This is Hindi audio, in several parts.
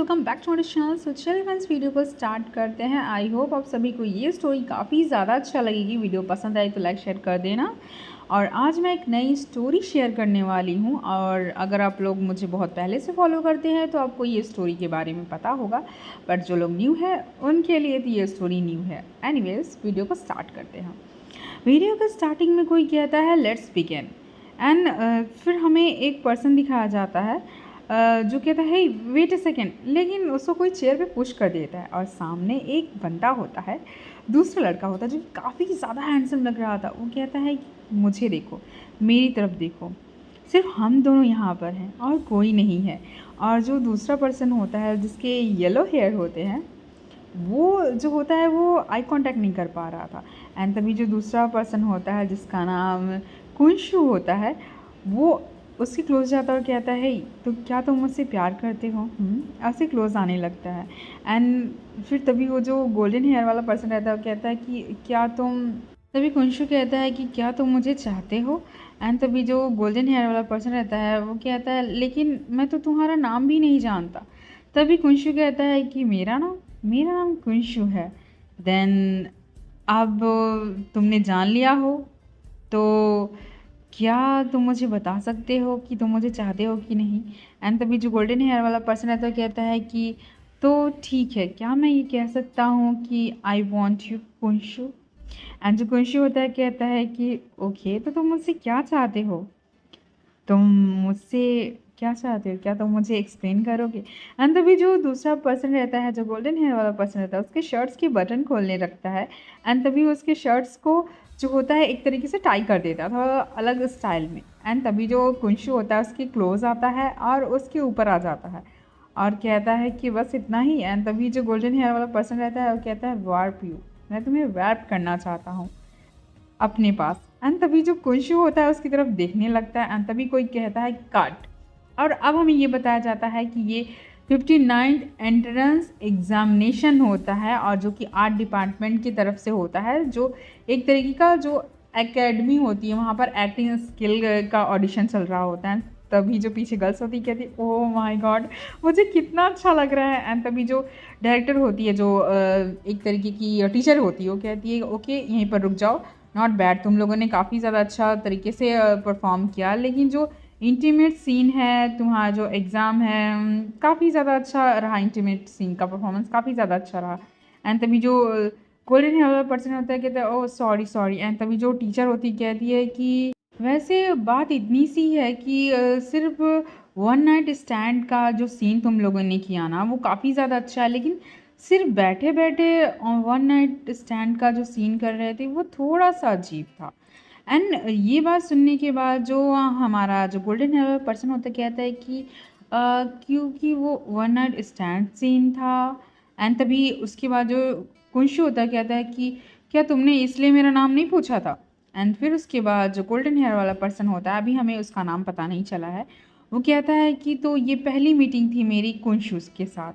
Welcome back to my channel. So चलिए फ्रेंड्स, वीडियो को स्टार्ट करते हैं। आई होप आप सभी को ये स्टोरी काफ़ी ज़्यादा अच्छा लगेगी। वीडियो पसंद आए तो लाइक शेयर कर देना। और आज मैं एक नई स्टोरी शेयर करने वाली हूँ, और अगर आप लोग मुझे बहुत पहले से फॉलो करते हैं तो आपको ये स्टोरी के बारे में पता होगा, बट जो लोग न्यू है उनके लिए तो ये स्टोरी न्यू है। एनीवेज, वीडियो को स्टार्ट करते हैं। वीडियो के स्टार्टिंग में कोई कहता है लेट्स बिगिन, एंड फिर हमें एक पर्सन दिखाया जाता है जो कहता है वेट अ सेकेंड, लेकिन उसको कोई चेयर पे पुश कर देता है और सामने एक बंदा होता है, दूसरा लड़का होता है जो काफ़ी ज़्यादा हैंडसम लग रहा था। वो कहता है कि मुझे देखो, मेरी तरफ देखो, सिर्फ हम दोनों यहाँ पर हैं और कोई नहीं है। और जो दूसरा पर्सन होता है जिसके येलो हेयर होते हैं, वो जो होता है वो आई कांटेक्ट नहीं कर पा रहा था। एंड तभी जो दूसरा पर्सन होता है जिसका नाम कुंशु होता है, वो उसके क्लोज जाता है और कहता है तो क्या तुम मुझसे प्यार करते हो, ऐसे क्लोज आने लगता है। एंड फिर तभी वो जो गोल्डन हेयर वाला पर्सन रहता है वो कहता है कि क्या तुम, तभी कुंशु कहता है कि क्या तुम मुझे चाहते हो। एंड तभी जो गोल्डन हेयर वाला पर्सन रहता है वो कहता है लेकिन मैं तो तुम्हारा नाम भी नहीं जानता। तभी कुंशु कहता है कि मेरा नाम कुंशु है। देन अब तुमने जान लिया हो तो क्या तुम मुझे बता सकते हो कि तुम मुझे चाहते हो कि नहीं। एंड तभी जो गोल्डन हेयर वाला पर्सन है तो कहता है कि तो ठीक है, क्या मैं ये कह सकता हूँ कि आई वॉन्ट यू कुंशु। एंड जो कुंशु होता है कहता है कि ओके, तो तुम मुझसे क्या चाहते हो, तुम मुझसे क्या चाहते हो, क्या तुम मुझे एक्सप्लेन करोगे। एंड तभी जो दूसरा पर्सन रहता है, जो गोल्डन हेयर वाला पर्सन रहता है, उसके शर्ट्स के बटन खोलने लगता है। एंड तभी उसके शर्ट्स को जो होता है एक तरीके से टाई कर देता था अलग स्टाइल में। एंड तभी जो कुंशु होता है उसके क्लोज आता है और उसके ऊपर आ जाता है और कहता है कि बस इतना ही। एंड तभी जो गोल्डन हेयर वाला पर्सन रहता है वो कहता है वार्प यू, मैं तुम्हें वार्प करना चाहता हूँ अपने पास। एंड तभी जो कुंशु होता है उसकी तरफ देखने लगता है। एंड तभी कोई कहता है कट। और अब हमें ये बताया जाता है कि ये 59th एंट्रेंस एग्जामिनेशन होता है, और जो कि आर्ट डिपार्टमेंट की तरफ से होता है, जो एक तरीके का जो एकेडमी होती है, वहाँ पर एक्टिंग स्किल का ऑडिशन चल रहा होता है। तभी जो पीछे गर्ल्स होती है कहती है ओह माय गॉड, मुझे कितना अच्छा लग रहा है। एंड तभी जो डायरेक्टर होती है, जो एक तरीके की टीचर होती है, वो कहती है ओके यहीं पर रुक जाओ, नॉट बैड, तुम लोगों ने काफ़ी ज़्यादा अच्छा तरीके से परफॉर्म किया, लेकिन जो इंटीमेट सीन है, तुम्हारा जो एग्ज़ाम है, काफ़ी ज़्यादा अच्छा रहा। इंटीमेट सीन का परफॉर्मेंस काफ़ी ज़्यादा अच्छा रहा। एंड तभी जो गोल्डन हेयर वाला पर्सन होता है कहता है ओह सॉरी सॉरी। एंड तभी जो टीचर होती कहती है कि वैसे बात इतनी सी है कि सिर्फ वन नाइट स्टैंड का जो सीन तुम लोगों ने किया ना, वो काफ़ी ज़्यादा अच्छा है, लेकिन सिर्फ बैठे बैठे वन नाइट स्टैंड का जो सीन कर रहे थे वो थोड़ा सा अजीब था। एंड ये बात सुनने के बाद जो हमारा जो गोल्डन हेयर पर्सन होता कहता है कि क्योंकि वो वन नाइट स्टैंड सीन था। एंड तभी उसके बाद जो कुंशु होता कहता है कि क्या तुमने इसलिए मेरा नाम नहीं पूछा था। एंड फिर उसके बाद जो गोल्डन हेयर वाला पर्सन होता है, अभी हमें उसका नाम पता नहीं चला है, वो कहता है कि तो ये पहली मीटिंग थी मेरी कुंशु के साथ।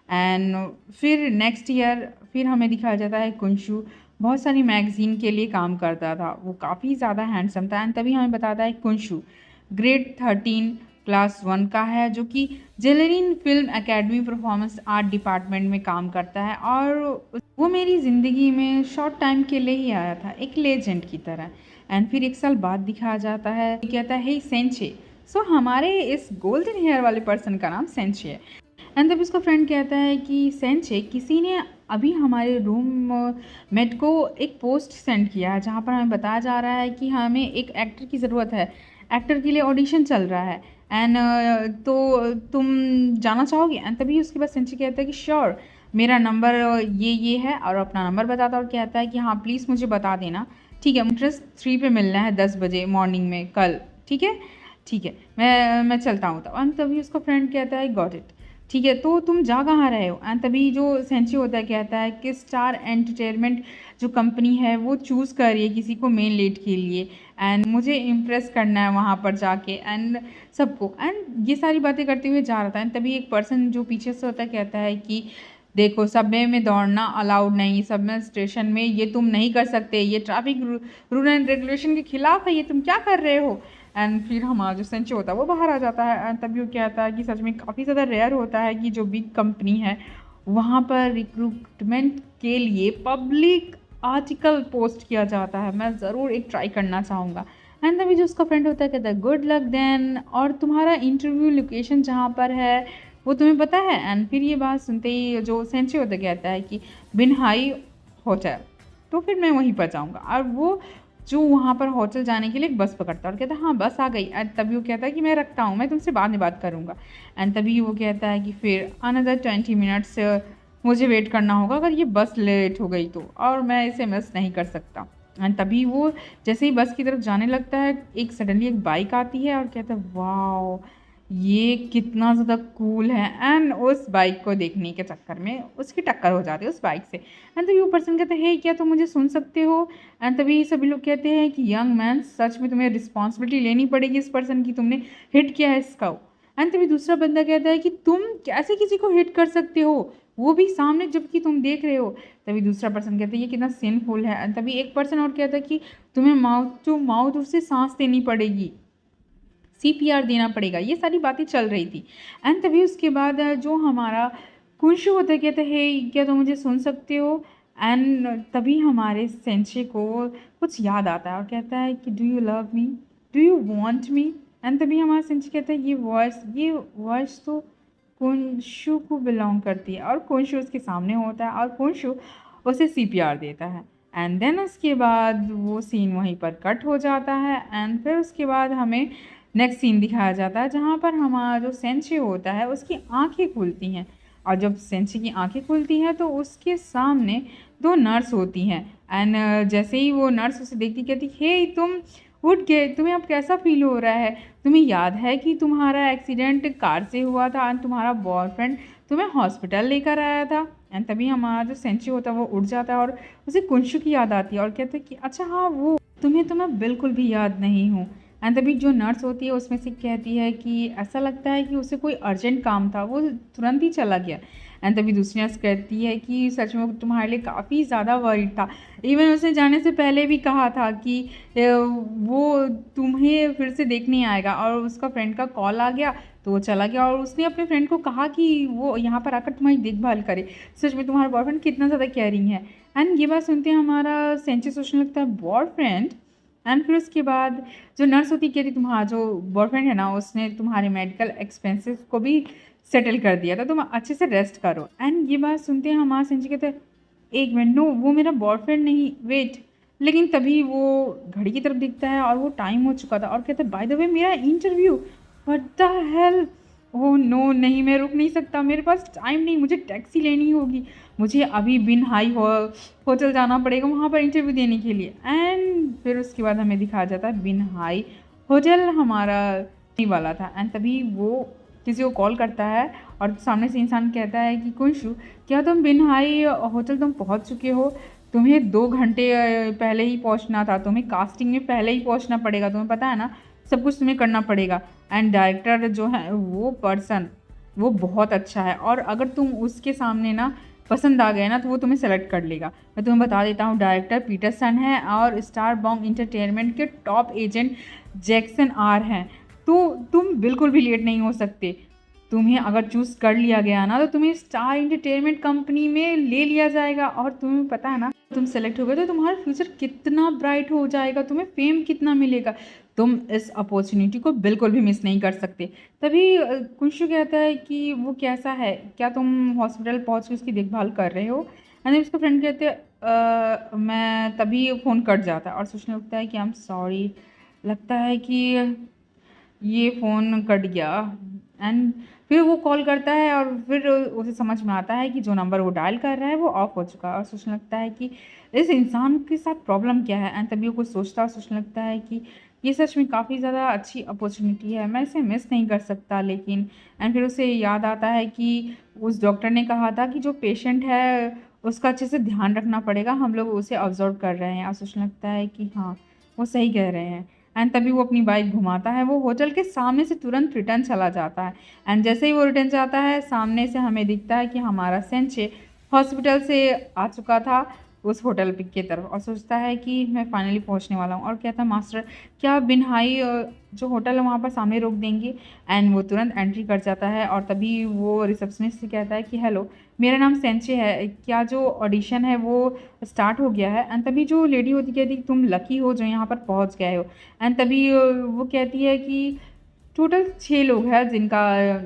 एंड फिर नेक्स्ट ईयर फिर हमें दिखाया जाता है कुंशु बहुत सारी मैगज़ीन के लिए काम करता था, वो काफ़ी ज़्यादा हैंडसम था। एंड तभी हमें बताता है कुंशु ग्रेड 13 क्लास 1 का है, जो कि जेलरीन film academy performance art department में काम करता है, और वो मेरी ज़िंदगी में शॉर्ट टाइम के लिए ही आया था, एक लेजेंड की तरह। एंड फिर एक साल बाद दिखाया जाता है, कहता है सेंचे। सो हमारे इस गोल्डन हेयर वाले पर्सन का नाम सेंचे है। एंड तब उसका फ्रेंड कहता है कि सेंचे, किसी ने अभी हमारे रूम मेट को एक पोस्ट सेंड किया है जहाँ पर हमें बताया जा रहा है कि हमें एक एक्टर की ज़रूरत है, एक्टर के लिए ऑडिशन चल रहा है। एंड तो तुम जाना चाहोगे। एंड तभी उसके बाद सेंचे कहता है कि श्योर, मेरा नंबर ये है, और अपना नंबर बताता और कहता है कि हाँ प्लीज़ मुझे बता देना, ठीक है, इंटरेस्ट 3 पे मिलना है 10 बजे मॉर्निंग में कल, ठीक है ठीक है, मैं चलता हूँ। तो एंड तभी उसका फ्रेंड कहता है गॉट इट, ठीक है, तो तुम जा कहाँ रहे हो। एंड तभी जो सेंची होता है कहता है कि स्टार एंटरटेनमेंट जो कंपनी है वो चूज़ कर रही है किसी को मेन लीड के लिए, एंड मुझे इम्प्रेस करना है वहाँ पर जाके एंड सबको। एंड ये सारी बातें करते हुए जा रहा था। एंड तभी एक पर्सन जो पीछे से होता है कहता है कि देखो, सबवे में दौड़ना अलाउड नहीं, सबवे स्टेशन में ये तुम नहीं कर सकते, ये ट्रैफिक रूल एंड रेगुलेशन के खिलाफ है, ये तुम क्या कर रहे हो। एंड फिर हमारा जो सेंचो होता है वो बाहर आ जाता है। एंड तभी वो कहता है कि सच में काफ़ी ज़्यादा रेयर होता है कि जो बिग कंपनी है वहाँ पर रिक्रूटमेंट के लिए पब्लिक आर्टिकल पोस्ट किया जाता है। मैं ज़रूर एक ट्राई करना चाहूँगा। एंड तभी जो उसका फ्रेंड होता है कहता है गुड लक देन, और तुम्हारा इंटरव्यू लोकेशन जहाँ पर है वो तुम्हें पता है? एंड फिर ये बात सुनते ही जो सेंची होता कहता है कि बिनहाई होटल, तो फिर मैं वहीं पर जाऊँगा। और वो जो वहाँ पर होटल जाने के लिए एक बस पकड़ता है और कहता है हाँ बस आ गई। एंड तभी वो कहता है कि मैं रखता हूँ, मैं तुमसे बाद में बात करूँगा। एंड तभी वो कहता है कि फिर अनदर 20 मिनट्स मुझे वेट करना होगा अगर ये बस लेट हो गई तो, और मैं इसे मिस नहीं कर सकता। एंड तभी वो जैसे ही बस की तरफ जाने लगता है एक सडनली एक बाइक आती है और कहता है वाओ ये कितना ज़्यादा कूल है। एंड उस बाइक को देखने के चक्कर में उसकी टक्कर हो जाती है उस बाइक से। एंड तभी वो पर्सन कहते हैं क्या तुम मुझे सुन सकते हो? एंड तभी सभी लोग कहते हैं कि यंग मैन सच में तुम्हें रिस्पॉन्सिबिलिटी लेनी पड़ेगी इस पर्सन की, तुमने हिट किया है इसका। एंड तभी दूसरा बंदा कहता है कि तुम कैसे किसी को हिट कर सकते हो, वो भी सामने जबकि तुम देख रहे हो। तभी दूसरा पर्सन कहता है ये कितना सिंफुल है। एंड तभी एक पर्सन और कहता है कि तुम्हें माउथ टू माउथ उससे सांस देनी पड़ेगी, CPR देना पड़ेगा। ये सारी बातें चल रही थी। एंड तभी उसके बाद जो हमारा कुंशु होता है कहता है क्या तुम मुझे सुन सकते हो? एंड तभी हमारे सेंचे को कुछ याद आता है और कहता है कि do you love me, do you want me? And तभी हमारा सेंचे कहता है ये वॉइस तो कुंशु को बिलोंग करती है, और कुंशु उसके सामने होता है और कुंशु उसे CPR देता है। एंड देन उसके बाद वो सीन वहीं पर कट हो जाता है। एंड फिर उसके बाद हमें नेक्स्ट सीन दिखाया जाता है जहाँ पर हमारा जो सेंची होता है उसकी आंखें खुलती हैं, और जब सेंची की आंखें खुलती हैं तो उसके सामने दो नर्स होती हैं। एंड जैसे ही वो नर्स उसे देखती कहती हे तुम उठ गए, तुम्हें अब कैसा फील हो रहा है? तुम्हें याद है कि तुम्हारा एक्सीडेंट कार से हुआ था एंड तुम्हारा बॉयफ्रेंड तुम्हें हॉस्पिटल लेकर आया था? एंड तभी हमारा जो सेंची होता है वो उठ जाता है और उसे कुंशु की याद आती है और कहते हैं कि अच्छा हाँ वो तुम्हें तो मैं बिल्कुल भी याद नहीं हूँ। एंड तभी जो नर्स होती है उसमें से कहती है कि ऐसा लगता है कि उसे कोई अर्जेंट काम था, वो तुरंत ही चला गया। एंड तभी दूसरी नर्स कहती है कि सच में वो तुम्हारे लिए काफ़ी ज़्यादा वरीड था, इवन उसने जाने से पहले भी कहा था कि वो तुम्हें फिर से देखने आएगा, और उसका फ्रेंड का कॉल आ गया तो वो चला गया और उसने अपने फ्रेंड को कहा कि वो यहाँ पर आकर तुम्हारी देखभाल करे। सच में तुम्हारा बॉयफ्रेंड कितना ज़्यादा केयरिंग है। एंड ये बात सुनते हैं हमारा सेंची सोचने लगता है बॉयफ्रेंड। एंड फिर उसके बाद जो नर्स होती कहती तुम्हारा जो बॉयफ्रेंड है ना उसने तुम्हारे मेडिकल एक्सपेंसेस को भी सेटल कर दिया था, तुम अच्छे से रेस्ट करो। एंड ये बात सुनते हैं हमारा सेंची कहते हैं एक मिनट, नो वो मेरा बॉयफ्रेंड नहीं, वेट। लेकिन तभी वो घड़ी की तरफ दिखता है और वो टाइम हो चुका था और कहते हैं बाय द वे मेरा interview, what the hell, oh no नहीं मैं रुक नहीं सकता, मेरे पास टाइम नहीं, मुझे टैक्सी लेनी होगी, मुझे अभी बिन हाई होटल जाना पड़ेगा वहाँ पर इंटरव्यू देने के लिए। एंड फिर उसके बाद हमें दिखाया जाता है बिन हाई होटल हमारा नहीं वाला था। एंड तभी वो किसी को कॉल करता है और सामने से इंसान कहता है कि कुंशु क्या तुम बिन हाई होटल तुम पहुँच चुके हो? तुम्हें 2 घंटे पहले ही पहुँचना था, तुम्हें कास्टिंग में पहले ही पहुँचना पड़ेगा, तुम्हें पता है ना सब कुछ तुम्हें करना पड़ेगा। एंड डायरेक्टर जो है वो पर्सन वो बहुत अच्छा है, और अगर तुम उसके सामने ना पसंद आ गए ना तो वो तुम्हें सेलेक्ट कर लेगा। मैं तुम्हें बता देता हूँ डायरेक्टर पीटरसन है और स्टार बॉन्ग इंटरटेनमेंट के टॉप एजेंट जैक्सन आर हैं, तो तुम बिल्कुल भी लेट नहीं हो सकते। तुम्हें अगर चूज़ कर लिया गया ना तो तुम्हें स्टार इंटरटेनमेंट कंपनी में ले लिया जाएगा, और तुम्हें पता है ना तुम सेलेक्ट हो गए तो तुम्हारा फ्यूचर कितना ब्राइट हो जाएगा, तुम्हें फेम कितना मिलेगा, तुम इस अपॉर्चुनिटी को बिल्कुल भी मिस नहीं कर सकते। तभी कुंशु कहता है कि वो कैसा है, क्या तुम हॉस्पिटल पहुंच के उसकी देखभाल कर रहे हो? एंड उसका फ्रेंड कहते हैं मैं, तभी फ़ोन कट जाता है और सोचने लगता है कि आई एम सॉरी, लगता है कि ये फ़ोन कट गया। एंड फिर वो कॉल करता है और फिर उसे समझ में आता है कि जो नंबर वो डायल कर रहा है वो ऑफ हो चुका है, और सोचने लगता है कि इस इंसान के साथ प्रॉब्लम क्या है। एंड तभी वो कुछ सोचता है और सोचने लगता है कि ये सच में काफ़ी ज़्यादा अच्छी अपॉर्चुनिटी है, मैं इसे मिस नहीं कर सकता। लेकिन एंड फिर उसे याद आता है कि उस डॉक्टर ने कहा था कि जो पेशेंट है उसका अच्छे से ध्यान रखना पड़ेगा, हम लोग उसे ऑब्जर्व कर रहे हैं, और सोचने लगता है कि हाँ वो सही कह रहे हैं। एंड तभी वो अपनी बाइक घुमाता है, वो होटल के सामने से तुरंत रिटर्न चला जाता है। एंड जैसे ही वो रिटर्न जाता है सामने से हमें दिखता है कि हमारा सेंचे हॉस्पिटल से आ चुका था उस होटल पिक की तरफ और सोचता है कि मैं फाइनली पहुंचने वाला हूं। और कहता है मास्टर क्या बिन हाई जो होटल है वहाँ पर सामने रोक देंगे। एंड वो तुरंत एंट्री कर जाता है और तभी वो रिसेप्शनिस्ट से कहता है कि हेलो, मेरा नाम सेंचे है, क्या जो ऑडिशन है वो स्टार्ट हो गया है। एंड तभी जो लेडी होती कहती है कि तुम लकी हो जो यहाँ पर पहुँच गए हो। एंड तभी वो कहती है कि टोटल 6 लोग हैं जिनका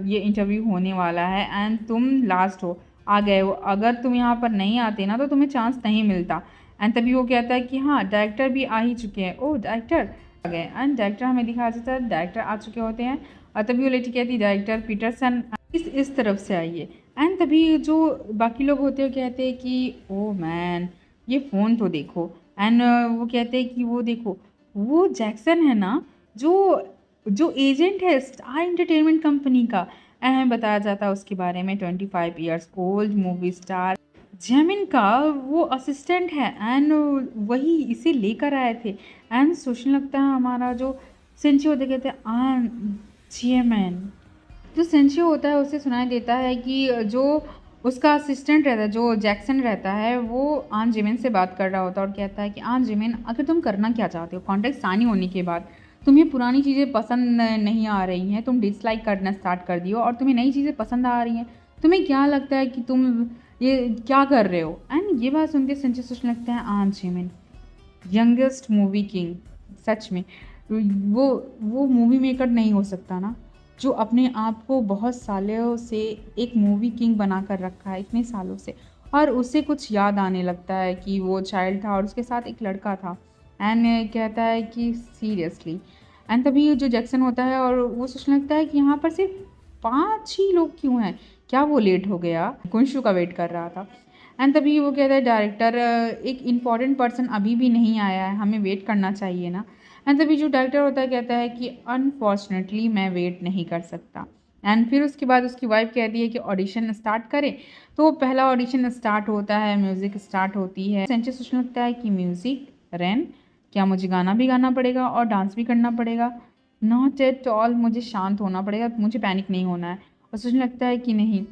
ये इंटरव्यू होने वाला है एंड तुम लास्ट हो, आ गए हो। अगर तुम यहाँ पर नहीं आते ना तो तुम्हें चांस नहीं मिलता। एंड तभी वो कहता है कि हाँ डायरेक्टर भी आ ही चुके हैं। ओह डायरेक्टर आ गए। एंड डायरेक्टर हमें दिखा देता है डायरेक्टर आ चुके होते हैं। और तभी वो लेडी कहती है डायरेक्टर पीटरसन इस तरफ से आइए। एंड तभी जो बाकी लोग होते हैं कहते हैं कि ओ मैन ये फ़ोन तो देखो। एंड वो कहते हैं कि वो देखो वो जैक्सन है ना जो जो एजेंट है स्टार एंटरटेनमेंट कंपनी का। एंड हमें बताया जाता है उसके बारे में 25 ईयर्स ओल्ड मूवी स्टार जेमिन का वो असिस्टेंट है एंड वही इसे लेकर आए थे। एंड सोचने लगता है हमारा जो सेंची होते कहते हैं जेमिन। जो सेंची होता है उसे सुनाई देता है कि जो उसका असिस्टेंट रहता है जो जैक्सन रहता है वो आन जिमिन से बात कर रहा होता है और कहता है कि आन जिमिन अगर तुम करना क्या चाहते हो, कॉन्टेक्ट सानी होने के बाद तुम्हें पुरानी चीज़ें पसंद नहीं आ रही हैं, तुम डिसलाइक करना स्टार्ट कर दियो और तुम्हें नई चीज़ें पसंद आ रही हैं, तुम्हें क्या लगता है कि तुम ये क्या कर रहे हो। एंड ये बात सुनते सेंची सोचने लगता है आन जिमिन यंगेस्ट मूवी किंग, सच में वो मूवी मेकर नहीं हो सकता ना जो अपने आप को बहुत सालों से एक मूवी किंग बना कर रखा है इतने सालों से। और उसे कुछ याद आने लगता है कि वो चाइल्ड था और उसके साथ एक लड़का था। एंड कहता है कि सीरियसली। एंड तभी जो जैक्सन होता है और वो सोचने लगता है कि यहाँ पर सिर्फ 5 ही लोग क्यों हैं, क्या वो लेट हो गया, कुंशु का वेट कर रहा था। एंड तभी वो कहता है डायरेक्टर एक इम्पॉर्टेंट पर्सन अभी भी नहीं आया है, हमें वेट करना चाहिए ना। एंड तभी जो डायरेक्टर होता है कहता है कि अनफॉर्चुनेटली मैं वेट नहीं कर सकता। एंड फिर उसके बाद उसकी वाइफ कहती है कि ऑडिशन स्टार्ट करें। तो पहला ऑडिशन स्टार्ट होता है, म्यूज़िक स्टार्ट होती है। सेंची सोचने लगता है कि म्यूज़िक रैन क्या मुझे गाना भी गाना पड़ेगा और डांस भी करना पड़ेगा? नॉट एट ऑल, मुझे शांत होना पड़ेगा, मुझे पैनिक नहीं होना है। और सोचने लगता है कि नहीं,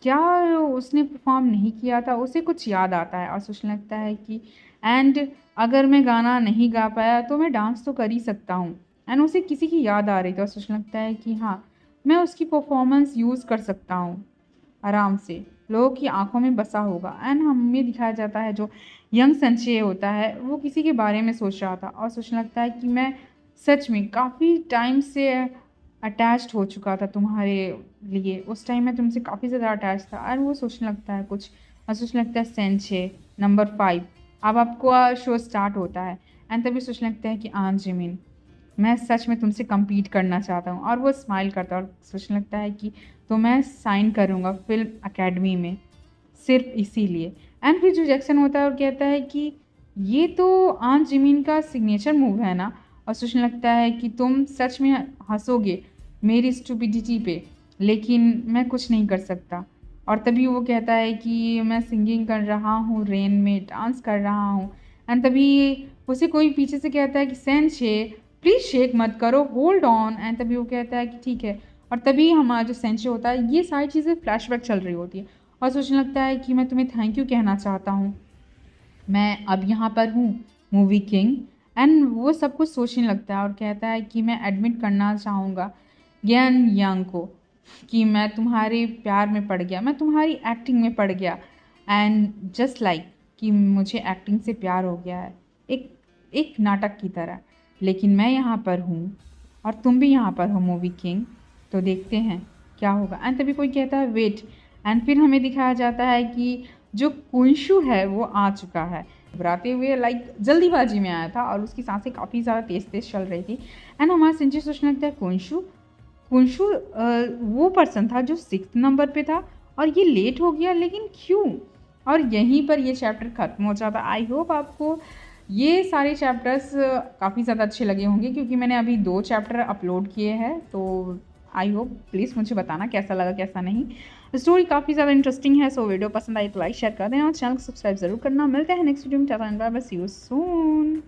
क्या उसने परफॉर्म नहीं किया था, उसे कुछ याद आता है और सोचने लगता है कि एंड अगर मैं गाना नहीं गा पाया तो मैं डांस तो कर ही सकता हूँ। एंड उसे किसी की याद आ रही थी और सोचने लगता है कि हाँ मैं उसकी परफॉर्मेंस यूज़ कर सकता हूँ आराम से, लोगों की आंखों में बसा होगा। एंड हमें दिखाया जाता है जो यंग संचय होता है वो किसी के बारे में सोच रहा था और सोचने लगता है कि मैं सच में काफ़ी टाइम से अटैच्ड हो चुका था तुम्हारे लिए, उस टाइम में तुमसे काफ़ी ज़्यादा अटैच था। और वो सोचने लगता है कुछ और सोचने लगता है सेंचे नंबर 5 अब आपको शो स्टार्ट होता है। एंड तभी सोचने लगता है कि आन जिमिन मैं सच में तुमसे कम्पीट करना चाहता हूँ। और वो स्माइल करता है और सोचने लगता है कि तो मैं साइन करूँगा फिल्म अकेडमी में सिर्फ इसीलिए। एंड फिर जो जैक्सन होता है और कहता है कि ये तो आन जिमिन का सिग्नेचर मूव है ना। और सोचने लगता है कि तुम सच में हंसोगे मेरी स्टूपिडिटी पे, लेकिन मैं कुछ नहीं कर सकता। और तभी वो कहता है कि मैं सिंगिंग कर रहा हूँ, रेन में डांस कर रहा हूँ। एंड तभी उसे कोई पीछे से कहता है कि सेंचे प्लीज़ शेक मत करो, होल्ड ऑन। एंड तभी वो कहता है कि ठीक है। और तभी हमारा जो सेंचे होता है ये सारी चीज़ें फ्लैशबैक चल रही होती है और सोचने लगता है कि मैं तुम्हें थैंक यू कहना चाहता हूँ, मैं अब यहाँ पर हूँ मूवी किंग। एंड वो सब कुछ सोचने लगता है और कहता है कि मैं एडमिट करना चाहूँगा ज्ञान यांग को कि मैं तुम्हारे प्यार में पड़ गया, मैं तुम्हारी एक्टिंग में पड़ गया। एंड जस्ट लाइक कि मुझे एक्टिंग से प्यार हो गया है एक नाटक की तरह, लेकिन मैं यहाँ पर हूँ और तुम भी यहाँ पर हो मूवी किंग, तो देखते हैं क्या होगा। एंड तभी कोई कहता है वेट। एंड फिर हमें दिखाया जाता है कि जो कुंशु है वो आ चुका है, घबराते हुए लाइक जल्दीबाजी में आया था और उसकी सांसें काफ़ी ज़्यादा तेज़ चल रही थी। एंड हमारा सिंची सोचने लगता है कुंशु वो पर्सन था जो 6th नंबर पे था और ये लेट हो गया, लेकिन क्यों। और यहीं पर ये चैप्टर ख़त्म हो जाता। आई होप आपको ये सारे चैप्टर्स काफ़ी ज़्यादा अच्छे लगे होंगे क्योंकि मैंने अभी 2 चैप्टर अपलोड किए हैं। तो आई होप प्लीज़ मुझे बताना कैसा लगा कैसा नहीं। स्टोरी काफ़ी ज़्यादा इंटरेस्टिंग है। सो वीडियो पसंद आई तो लाइक शेयर कर देना और चैनल को सब्सक्राइब जरूर करना। मिलते हैं नेक्स्ट वीडियो में। Tata and bye bye, see you soon.